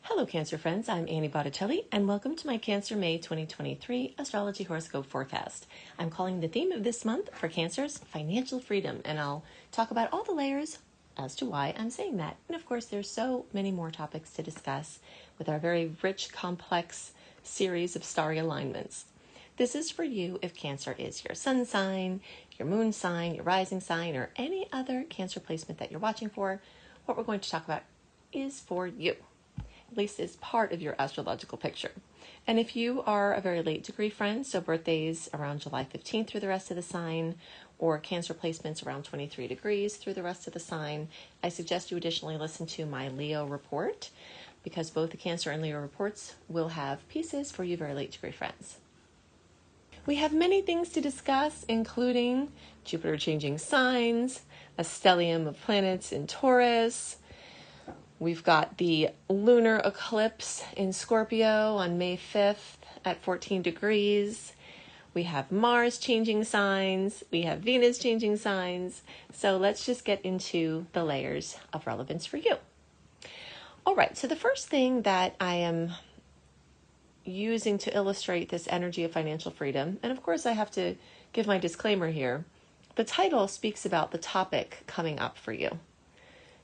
Hello, Cancer friends. I'm Annie Botticelli, and welcome to my Cancer May 2023 Astrology Horoscope forecast. I'm calling the theme of this month for Cancer's financial freedom, and I'll talk about all the layers as to why I'm saying that. And of course, there's so many more topics to discuss with our very rich, complex series of starry alignments. This is for you if Cancer is your sun sign, your moon sign, your rising sign, or any other Cancer placement that you're watching for. What we're going to talk about is for you. At least is part of your astrological picture. And if you are a very late degree friend, so birthdays around July 15th through the rest of the sign, or Cancer placements around 23 degrees through the rest of the sign, I suggest you additionally listen to my Leo report, because both the Cancer and Leo reports will have pieces for you very late degree friends. We have many things to discuss, including Jupiter changing signs, a stellium of planets in Taurus. We've got the lunar eclipse in Scorpio on May 5th at 14 degrees. We have Mars changing signs. We have Venus changing signs. So let's just get into the layers of relevance for you. All right, so the first thing that I am using to illustrate this energy of financial freedom, and of course I have to give my disclaimer here, the title speaks about the topic coming up for you.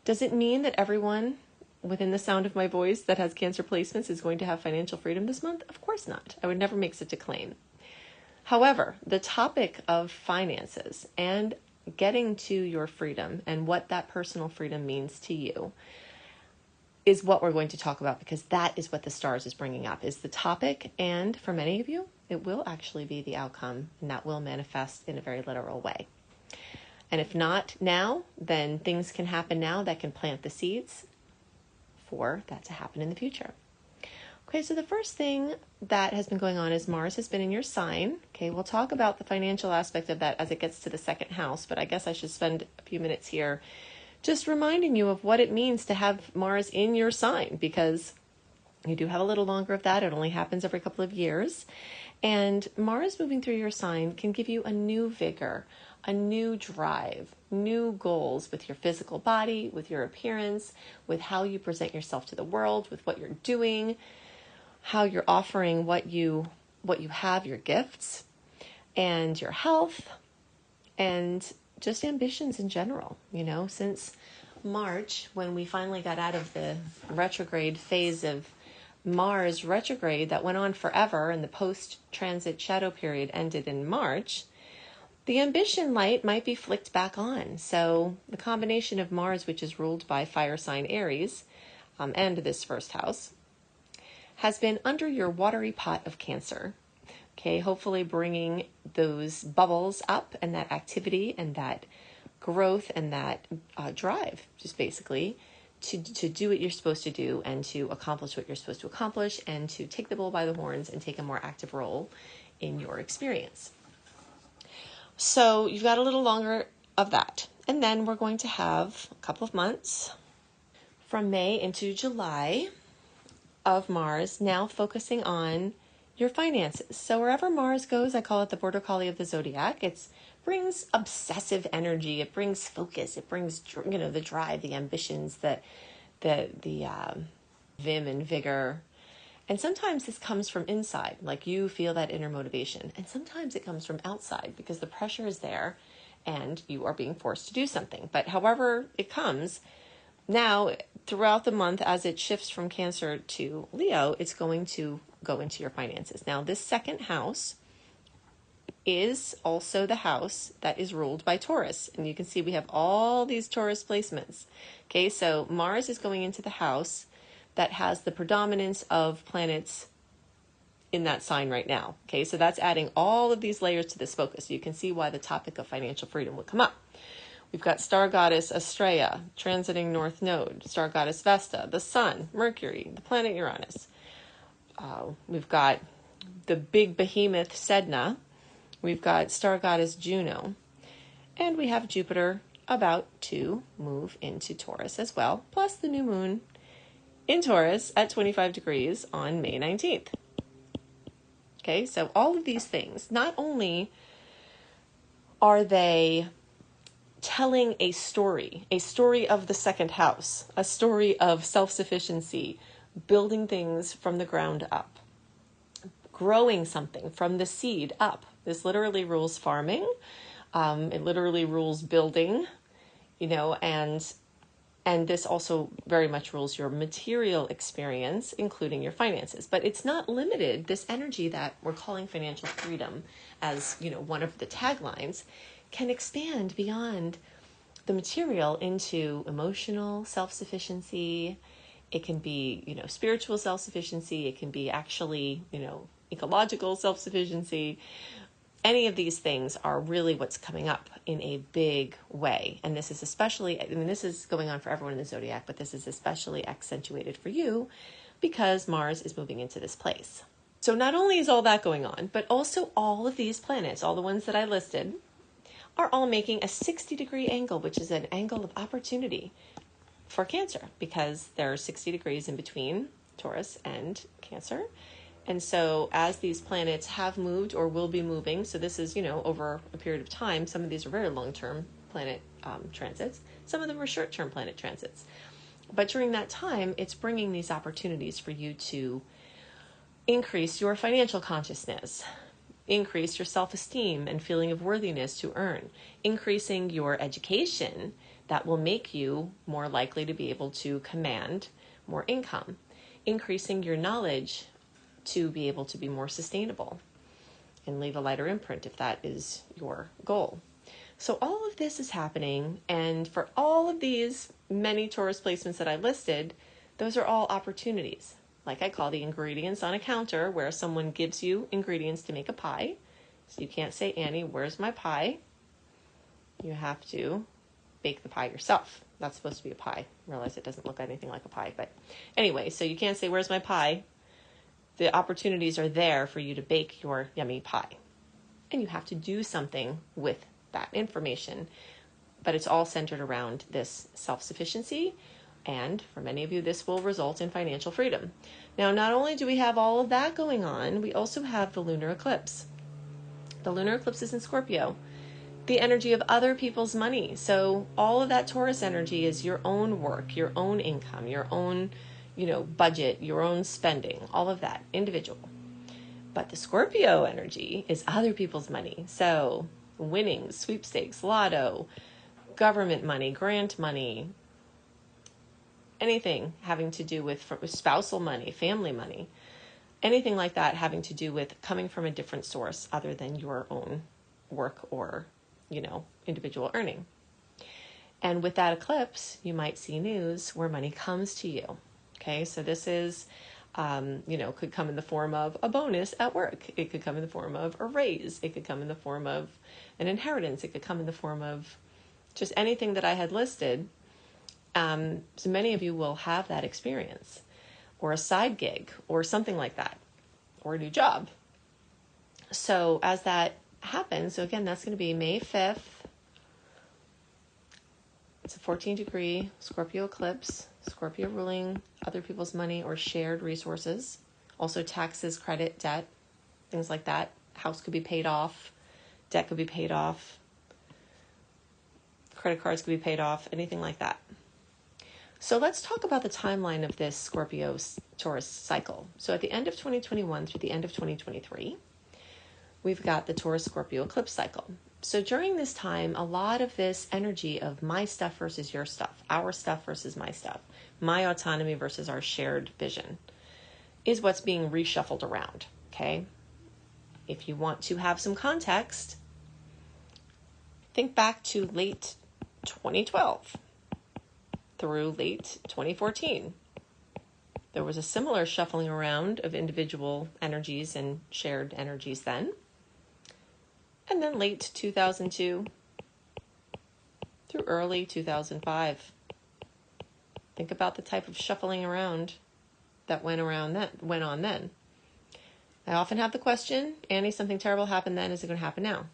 Does it mean that everyone within the sound of my voice that has Cancer placements is going to have financial freedom this month? Of course not. I would never make such a claim. However, the topic of finances and getting to your freedom and what that personal freedom means to you is what we're going to talk about, because that is what the stars is bringing up, is the topic. And for many of you, it will actually be the outcome, and that will manifest in a very literal way. And if not now, then things can happen now that can plant the seeds for that to happen in the future. Okay, so the first thing that has been going on is Mars has been in your sign. Okay, we'll talk about the financial aspect of that as it gets to the second house, but I guess I should spend a few minutes here just reminding you of what it means to have Mars in your sign, because you do have a little longer of that. It only happens every couple of years. And Mars moving through your sign can give you a new vigor, a new drive, new goals with your physical body, with your appearance, with how you present yourself to the world, with what you're doing, how you're offering what you have, your gifts, and your health, and just ambitions in general. You know, since March, when we finally got out of the retrograde phase of Mars retrograde that went on forever, and the post-transit shadow period ended in March, the ambition light might be flicked back on. So the combination of Mars, which is ruled by fire sign Aries, and this first house, has been under your watery pot of Cancer. Okay, hopefully bringing those bubbles up, and that activity and that growth and that drive, just basically to do what you're supposed to do and to accomplish what you're supposed to accomplish, and to take the bull by the horns and take a more active role in your experience. So you've got a little longer of that. And then we're going to have a couple of months from May into July of Mars now focusing on your finances. So wherever Mars goes, I call it the border collie of the zodiac. It brings obsessive energy. It brings focus. It brings, the drive, the ambitions, the vim and vigor. And sometimes this comes from inside, like you feel that inner motivation. And sometimes it comes from outside because the pressure is there and you are being forced to do something. But however it comes, now throughout the month as it shifts from Cancer to Leo, it's going to go into your finances. Now this second house is also the house that is ruled by Taurus. And you can see we have all these Taurus placements. Okay, so Mars is going into the house that has the predominance of planets in that sign right now. Okay, so that's adding all of these layers to this focus. You can see why the topic of financial freedom would come up. We've got star goddess Astraea, transiting North Node, star goddess Vesta, the Sun, Mercury, the planet Uranus. We've got the big behemoth Sedna. We've got star goddess Juno. And we have Jupiter about to move into Taurus as well, plus the new moon in Taurus at 25 degrees on May 19th. Okay, so all of these things, not only are they telling a story of the second house, a story of self-sufficiency, building things from the ground up, growing something from the seed up. This literally rules farming. It literally rules building, and this also very much rules your material experience, including your finances. But it's not limited. This energy that we're calling financial freedom as, one of the taglines, can expand beyond the material into emotional self-sufficiency. It can be, spiritual self-sufficiency. It can be actually, ecological self-sufficiency. Any of these things are really what's coming up in a big way. And this is especially, this is going on for everyone in the zodiac, but this is especially accentuated for you because Mars is moving into this place. So not only is all that going on, but also all of these planets, all the ones that I listed, are all making a 60-degree angle, which is an angle of opportunity for Cancer, because there are 60 degrees in between Taurus and Cancer. And so as these planets have moved or will be moving, so this is, over a period of time, some of these are very long-term planet transits. Some of them are short-term planet transits. But during that time, it's bringing these opportunities for you to increase your financial consciousness, increase your self-esteem and feeling of worthiness to earn, increasing your education that will make you more likely to be able to command more income, increasing your knowledge to be able to be more sustainable and leave a lighter imprint if that is your goal. So all of this is happening, and for all of these many Taurus placements that I listed, those are all opportunities. Like I call the ingredients on a counter, where someone gives you ingredients to make a pie. So you can't say, Annie, where's my pie? You have to bake the pie yourself. That's supposed to be a pie. I realize it doesn't look anything like a pie, but anyway, so you can't say, where's my pie? The opportunities are there for you to bake your yummy pie. And you have to do something with that information. But it's all centered around this self-sufficiency. And for many of you, this will result in financial freedom. Now, not only do we have all of that going on, we also have the lunar eclipse. The lunar eclipse is in Scorpio, the energy of other people's money. So all of that Taurus energy is your own work, your own income, your own budget, your own spending, all of that, individual. But the Scorpio energy is other people's money. So winnings, sweepstakes, lotto, government money, grant money, anything having to do with spousal money, family money, anything like that having to do with coming from a different source other than your own work or, individual earning. And with that eclipse, you might see news where money comes to you. Okay, so this is, could come in the form of a bonus at work. It could come in the form of a raise. It could come in the form of an inheritance. It could come in the form of just anything that I had listed. So many of you will have that experience, or a side gig, or something like that, or a new job. So as that happens, so again, that's going to be May 5th. It's a 14-degree Scorpio eclipse. Scorpio ruling other people's money or shared resources. Also taxes, credit, debt, things like that. House could be paid off. Debt could be paid off. Credit cards could be paid off. Anything like that. So let's talk about the timeline of this Scorpio Taurus cycle. So at the end of 2021 through the end of 2023, we've got the Taurus Scorpio eclipse cycle. So during this time, a lot of this energy of my stuff versus your stuff, our stuff versus my stuff, my autonomy versus our shared vision is what's being reshuffled around, okay? If you want to have some context, think back to late 2012 through late 2014. There was a similar shuffling around of individual energies and shared energies then. And then late 2002 through early 2005. Think about the type of shuffling around that went on then. I often have the question, Annie, something terrible happened then. Is it going to happen now?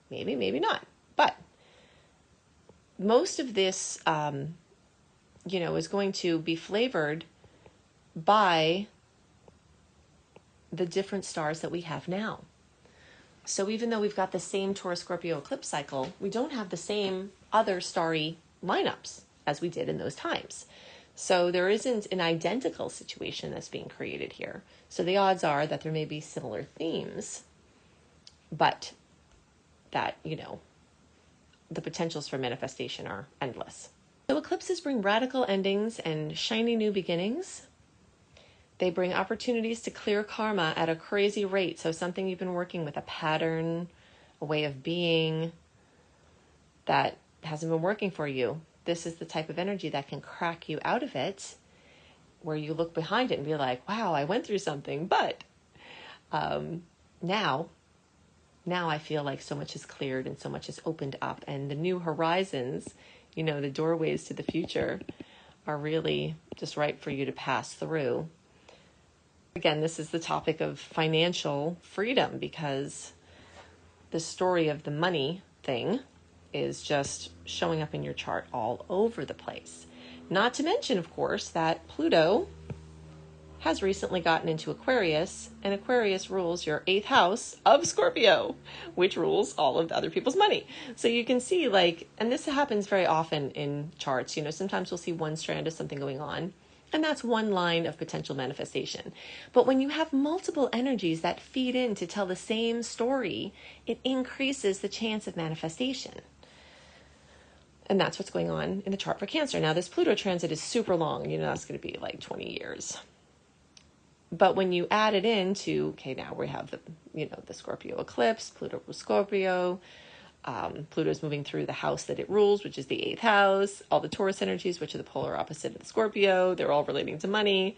Maybe, maybe not. But most of this, is going to be flavored by the different stars that we have now. So even though we've got the same Taurus Scorpio eclipse cycle, we don't have the same other starry lineups as we did in those times. So there isn't an identical situation that's being created here. So the odds are that there may be similar themes, but that, the potentials for manifestation are endless. So eclipses bring radical endings and shiny new beginnings. They bring opportunities to clear karma at a crazy rate. So something you've been working with, a pattern, a way of being that hasn't been working for you. This is the type of energy that can crack you out of it, where you look behind it and be like, wow, I went through something, but now I feel like so much is cleared and so much is opened up, and the new horizons, the doorways to the future are really just right for you to pass through. Again, this is the topic of financial freedom, because the story of the money thing is just showing up in your chart all over the place. Not to mention, of course, that Pluto has recently gotten into Aquarius, and Aquarius rules your 8th house of Scorpio, which rules all of the other people's money. So you can see, and this happens very often in charts, sometimes we'll see one strand of something going on, and that's one line of potential manifestation. But when you have multiple energies that feed in to tell the same story, it increases the chance of manifestation. And that's what's going on in the chart for Cancer. Now, this Pluto transit is super long. That's going to be like 20 years. But when you add it into, now we have the Scorpio eclipse, Pluto rules Scorpio. Pluto's moving through the house that it rules, which is the 8th house. All the Taurus energies, which are the polar opposite of the Scorpio. They're all relating to money,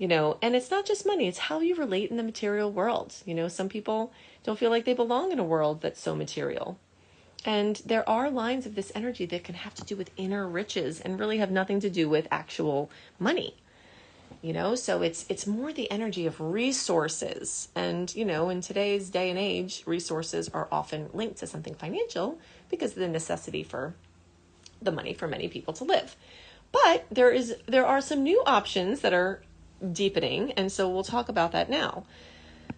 and it's not just money. It's how you relate in the material world. Some people don't feel like they belong in a world that's so material. And there are lines of this energy that can have to do with inner riches and really have nothing to do with actual money. So it's more the energy of resources. And, in today's day and age, resources are often linked to something financial because of the necessity for the money for many people to live. But there are some new options that are deepening. And so we'll talk about that now.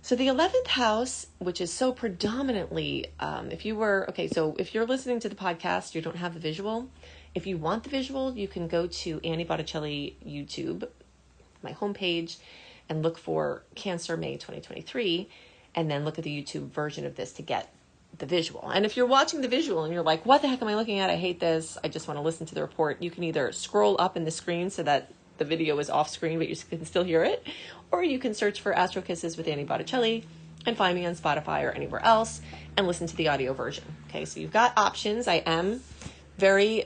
So the 11th house, which is so predominantly, if you're listening to the podcast, you don't have the visual. If you want the visual, you can go to Annie Botticelli YouTube, my homepage, and look for Cancer May 2023, and then look at the YouTube version of this to get the visual. And if you're watching the visual and you're like, what the heck am I looking at? I hate this. I just want to listen to the report. You can either scroll up in the screen so that the video is off screen, but you can still hear it, or you can search for Astro Kisses with Annie Botticelli and find me on Spotify or anywhere else and listen to the audio version. Okay, so you've got options. I am very,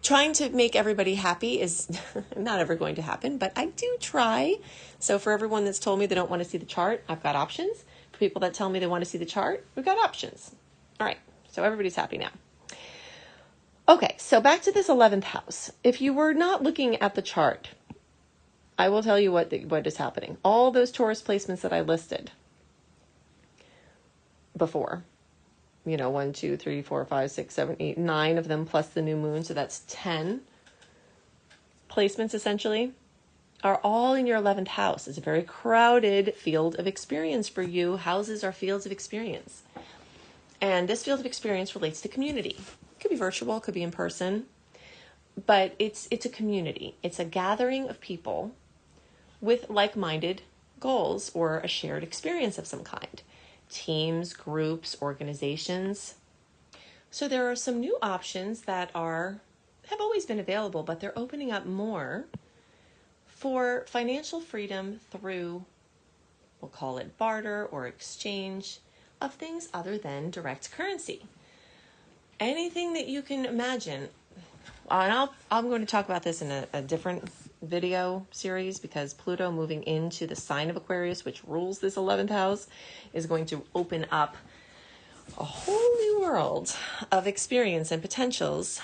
trying to make everybody happy is not ever going to happen, but I do try. So for everyone that's told me they don't want to see the chart, I've got options. For people that tell me they want to see the chart, we've got options. All right, so everybody's happy now. Okay, so back to this 11th house. If you were not looking at the chart, I will tell you what is happening. All those Taurus placements that I listed before, 1, 2, 3, 4, 5, 6, 7, 8, 9 of them plus the new moon, so that's 10 placements essentially, are all in your 11th house. It's a very crowded field of experience for you. Houses are fields of experience. And this field of experience relates to community. It could be virtual, it could be in person, but it's a community. It's a gathering of people with like-minded goals or a shared experience of some kind. Teams, groups, organizations. So there are some new options that have always been available, but they're opening up more for financial freedom through, we'll call it barter or exchange of things other than direct currency. Anything that you can imagine. And I'm going to talk about this in a different video series, because Pluto moving into the sign of Aquarius, which rules this 11th house, is going to open up a whole new world of experience and potentials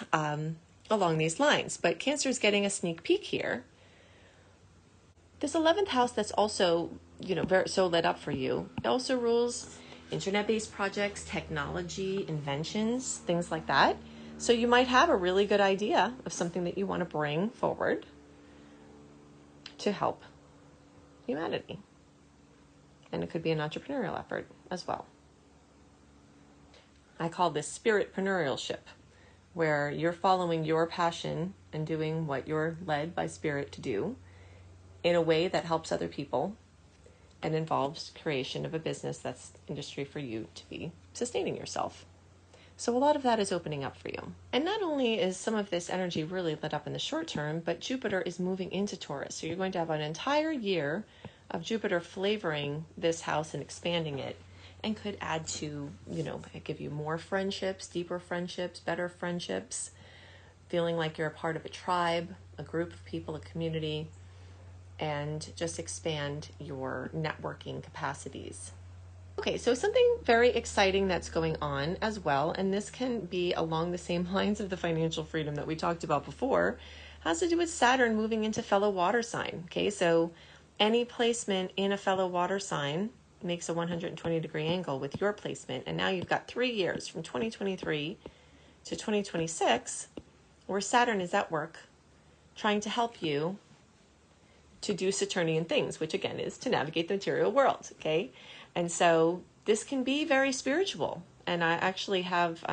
along these lines. But Cancer is getting a sneak peek here. This 11th house that's also, very so lit up for you, it also rules internet-based projects, technology, inventions, things like that. So you might have a really good idea of something that you want to bring forward to help humanity. And it could be an entrepreneurial effort as well. I call this spiritpreneurialship, where you're following your passion and doing what you're led by spirit to do in a way that helps other people and involves creation of a business that's industry for you to be sustaining yourself. So a lot of that is opening up for you. And not only is some of this energy really lit up in the short term, but Jupiter is moving into Taurus. So you're going to have an entire year of Jupiter flavoring this house and expanding it, and could add to, give you more friendships, deeper friendships, better friendships, feeling like you're a part of a tribe, a group of people, a community, and just expand your networking capacities. Okay, so something very exciting that's going on as well, and this can be along the same lines of the financial freedom that we talked about before, has to do with Saturn moving into fellow water sign. Okay, so any placement in a fellow water sign makes a 120-degree angle with your placement, and now you've got 3 years from 2023 to 2026 where Saturn is at work trying to help you to do Saturnian things, which again is to navigate the material world, okay? And so this can be very spiritual. And I actually have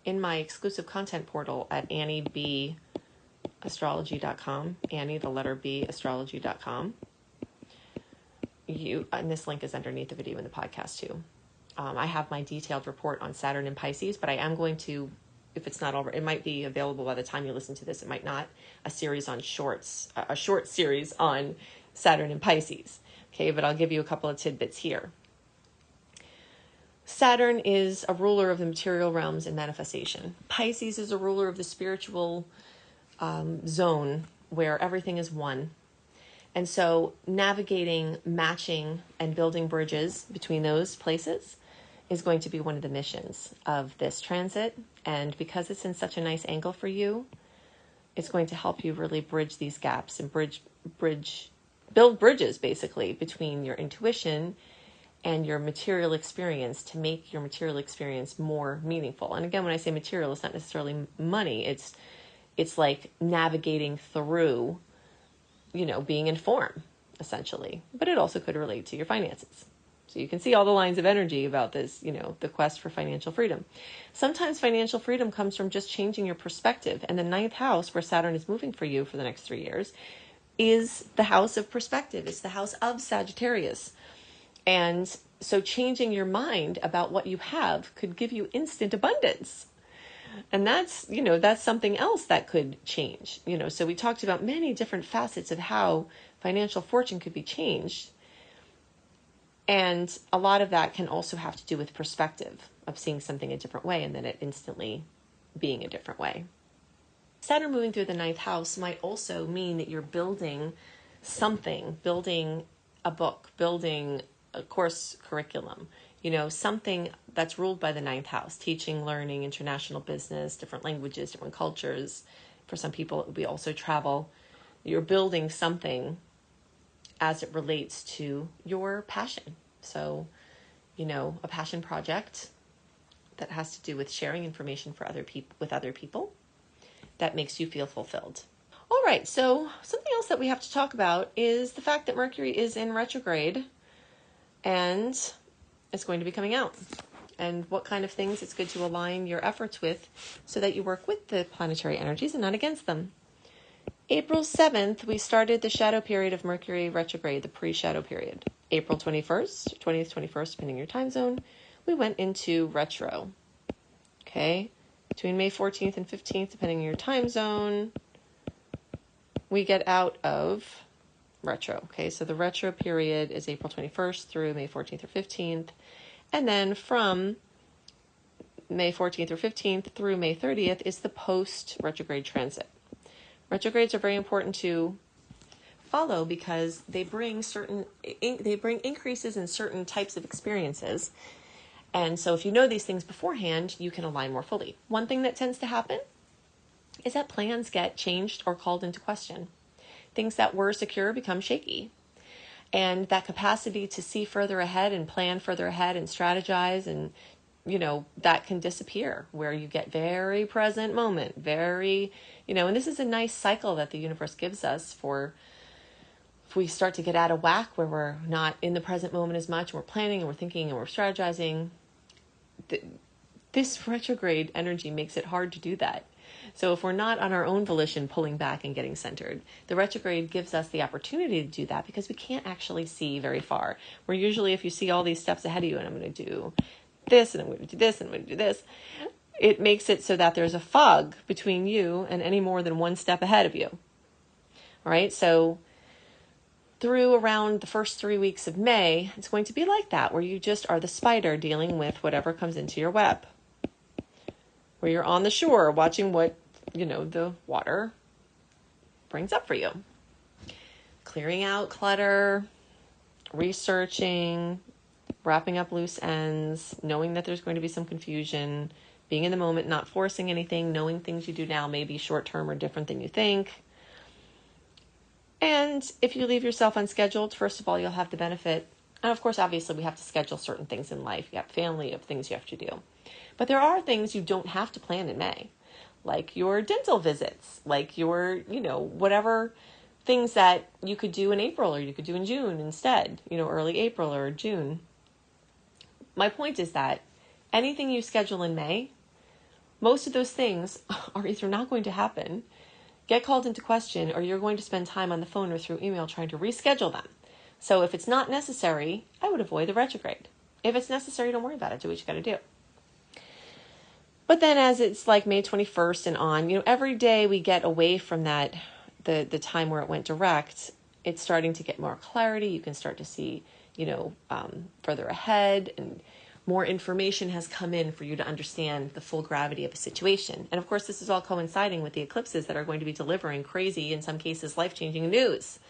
in my exclusive content portal at AnnieBAstrology.com, Annie, the letter B, astrology.com. And this link is underneath the video in the podcast too. I have my detailed report on Saturn and Pisces, but I am going to, if it's not already, it might be available by the time you listen to this, it might not, a series on shorts, a short series on Saturn and Pisces. Okay, but I'll give you a couple of tidbits here. Saturn is a ruler of the material realms and manifestation. Pisces is a ruler of the spiritual zone where everything is one. And so navigating, matching, and building bridges between those places is going to be one of the missions of this transit. And because it's in such a nice angle for you, it's going to help you really bridge these gaps and build bridges basically between your intuition and your material experience to make your material experience more meaningful. And again, when I say material, it's not necessarily money. It's like navigating through, being in form, essentially. But it also could relate to your finances. So you can see all the lines of energy about this, the quest for financial freedom. Sometimes financial freedom comes from just changing your perspective. And the 9th house, where Saturn is moving for you for the next 3 years, is the house of perspective. It's the house of Sagittarius. And so changing your mind about what you have could give you instant abundance. And that's something else that could change. So we talked about many different facets of how financial fortune could be changed. And a lot of that can also have to do with perspective of seeing something a different way and then it instantly being a different way. Saturn moving through the 9th house might also mean that you're building something, building a book, building a course curriculum, something that's ruled by the 9th house, teaching, learning, international business, different languages, different cultures. For some people, it would be also travel. You're building something as it relates to your passion. So, a passion project that has to do with sharing information with other people that makes you feel fulfilled. All right, so something else that we have to talk about is the fact that Mercury is in retrograde and it's going to be coming out, and what kind of things it's good to align your efforts with so that you work with the planetary energies and not against them. April 7th, we started the shadow period of Mercury retrograde, the pre-shadow period. April 21st, 20th, 21st, depending on your time zone, we went into retro. Okay, between May 14th and 15th, depending on your time zone, we get out of retro. Okay, so the retro period is April 21st through May 14th or 15th. And then from May 14th or 15th through May 30th is the post-retrograde transit. Retrogrades are very important to follow because they bring increases in certain types of experiences. And so if you know these things beforehand, you can align more fully. One thing that tends to happen is that plans get changed or called into question. Things that were secure become shaky. And that capacity to see further ahead and plan further ahead and strategize, and, that can disappear, where you get very present moment, and this is a nice cycle that the universe gives us for if we start to get out of whack, where we're not in the present moment as much, and we're planning and we're thinking and we're strategizing. this retrograde energy makes it hard to do that. So if we're not on our own volition pulling back and getting centered, the retrograde gives us the opportunity to do that because we can't actually see very far. Where usually if you see all these steps ahead of you, and I'm going to do this, and I'm going to do this, and I'm going to do this, it makes it so that there's a fog between you and any more than one step ahead of you. All right, so through around the first 3 weeks of May, it's going to be like that, where you just are the spider dealing with whatever comes into your web. Where you're on the shore watching what, the water brings up for you. Clearing out clutter, researching, wrapping up loose ends, knowing that there's going to be some confusion, being in the moment, not forcing anything, knowing things you do now may be short-term or different than you think. And if you leave yourself unscheduled, first of all, you'll have the benefit. And of course, obviously, we have to schedule certain things in life. You have family, you have things you have to do. But there are things you don't have to plan in May, like your dental visits, like your, whatever things that you could do in April or you could do in June instead, early April or June. My point is that anything you schedule in May, most of those things are either not going to happen, get called into question, or you're going to spend time on the phone or through email trying to reschedule them. So if it's not necessary, I would avoid the retrograde. If it's necessary, don't worry about it. Do what you got to do. But then as it's like May 21st and on, every day we get away from that, the time where it went direct, it's starting to get more clarity. You can start to see, further ahead, and more information has come in for you to understand the full gravity of a situation. And of course, this is all coinciding with the eclipses that are going to be delivering crazy, in some cases, life-changing news.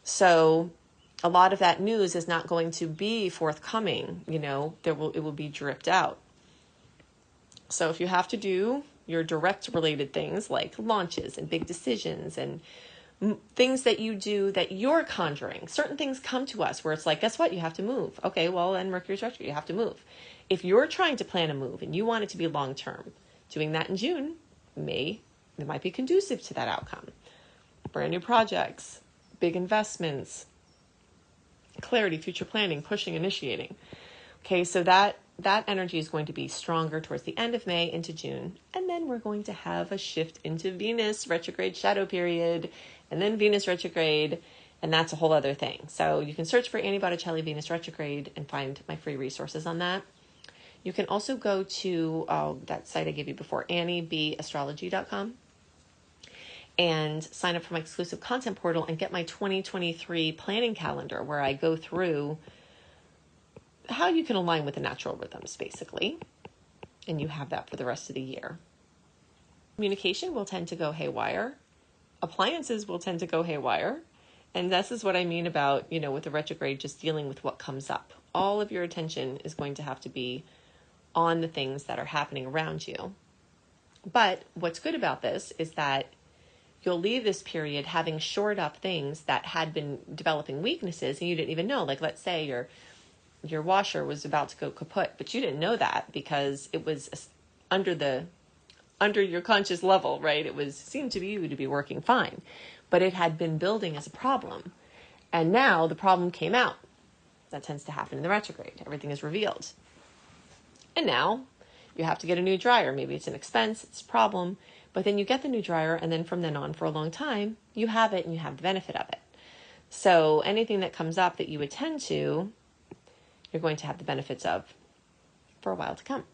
So a lot of that news is not going to be forthcoming. It will be dripped out. So if you have to do your direct related things like launches and big decisions and things that you do that you're conjuring, certain things come to us where it's like, guess what? You have to move. Okay, well, then Mercury's retrograde, you have to move. If you're trying to plan a move and you want it to be long-term, doing that in June, May, it might be conducive to that outcome. Brand new projects, big investments, clarity, future planning, pushing, initiating. Okay, so that energy is going to be stronger towards the end of May into June. And then we're going to have a shift into Venus retrograde shadow period, and then Venus retrograde, and that's a whole other thing. So you can search for Annie Botticelli Venus retrograde and find my free resources on that. You can also go to that site I gave you before, anniebastrology.com, and sign up for my exclusive content portal and get my 2023 planning calendar, where I go through how you can align with the natural rhythms, basically. And you have that for the rest of the year. Communication will tend to go haywire. Appliances will tend to go haywire. And this is what I mean about, with the retrograde, just dealing with what comes up. All of your attention is going to have to be on the things that are happening around you. But what's good about this is that you'll leave this period having shored up things that had been developing weaknesses and you didn't even know. Like, let's say your washer was about to go kaput, but you didn't know that because it was under your conscious level, right? Seemed to you to be working fine, but it had been building as a problem. And now the problem came out. That tends to happen in the retrograde. Everything is revealed. And now you have to get a new dryer. Maybe it's an expense, it's a problem, but then you get the new dryer, and then from then on for a long time, you have it and you have the benefit of it. So anything that comes up that you attend to, you're going to have the benefits of for a while to come.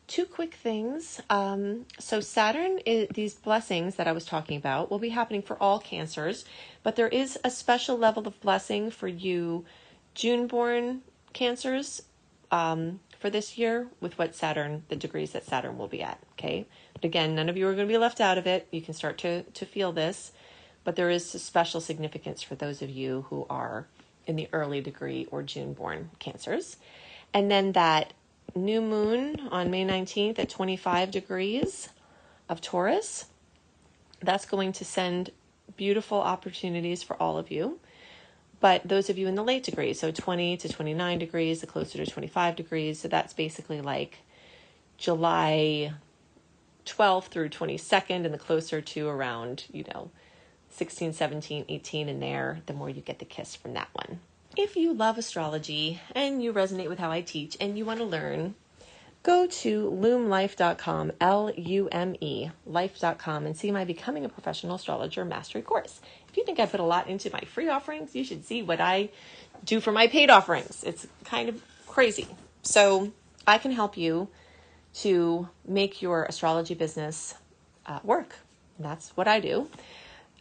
Two quick things. So Saturn, these blessings that I was talking about will be happening for all Cancers, but there is a special level of blessing for you June-born Cancers for this year with the degrees that Saturn will be at, okay? But again, none of you are going to be left out of it. You can start to feel this, but there is a special significance for those of you who are in the early degree or June-born Cancers. And then that new moon on May 19th at 25 degrees of Taurus, that's going to send beautiful opportunities for all of you. But those of you in the late degrees, so 20 to 29 degrees, the closer to 25 degrees, so that's basically like July 12th through 22nd, and the closer to around, 16, 17, 18 in there, the more you get the kiss from that one. If you love astrology and you resonate with how I teach and you want to learn go to lumelife.com, Lume, life.com, and see my Becoming a Professional Astrologer Mastery Course. If you think I put a lot into my free offerings, you should see what I do for my paid offerings. It's kind of crazy. So I can help you to make your astrology business work. That's what I do.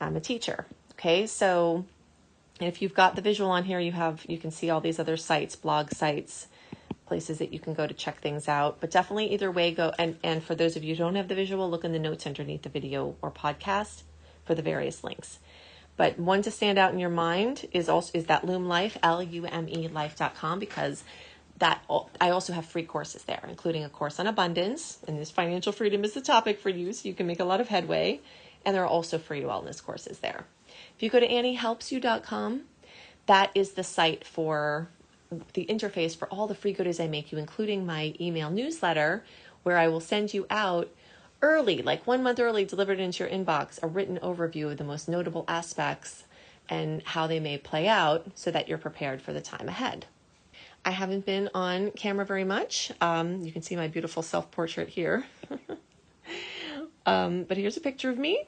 I'm a teacher. Okay, so if you've got the visual on here, you can see all these other sites, blog sites, places that you can go to check things out. But definitely either way, go and for those of you who don't have the visual, look in the notes underneath the video or podcast for the various links. But one to stand out in your mind is that Lume Life, Lume life.com, because I also have free courses there, including a course on abundance, and this financial freedom is the topic for you, so you can make a lot of headway. And there are also free wellness courses there. If you go to anniehelpsyou.com, that is the site for the interface for all the free goodies I make you, including my email newsletter, where I will send you out early, like 1 month early, delivered into your inbox, a written overview of the most notable aspects and how they may play out so that you're prepared for the time ahead. I haven't been on camera very much. You can see my beautiful self-portrait here. But here's a picture of me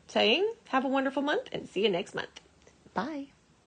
saying, have a wonderful month and see you next month. Bye.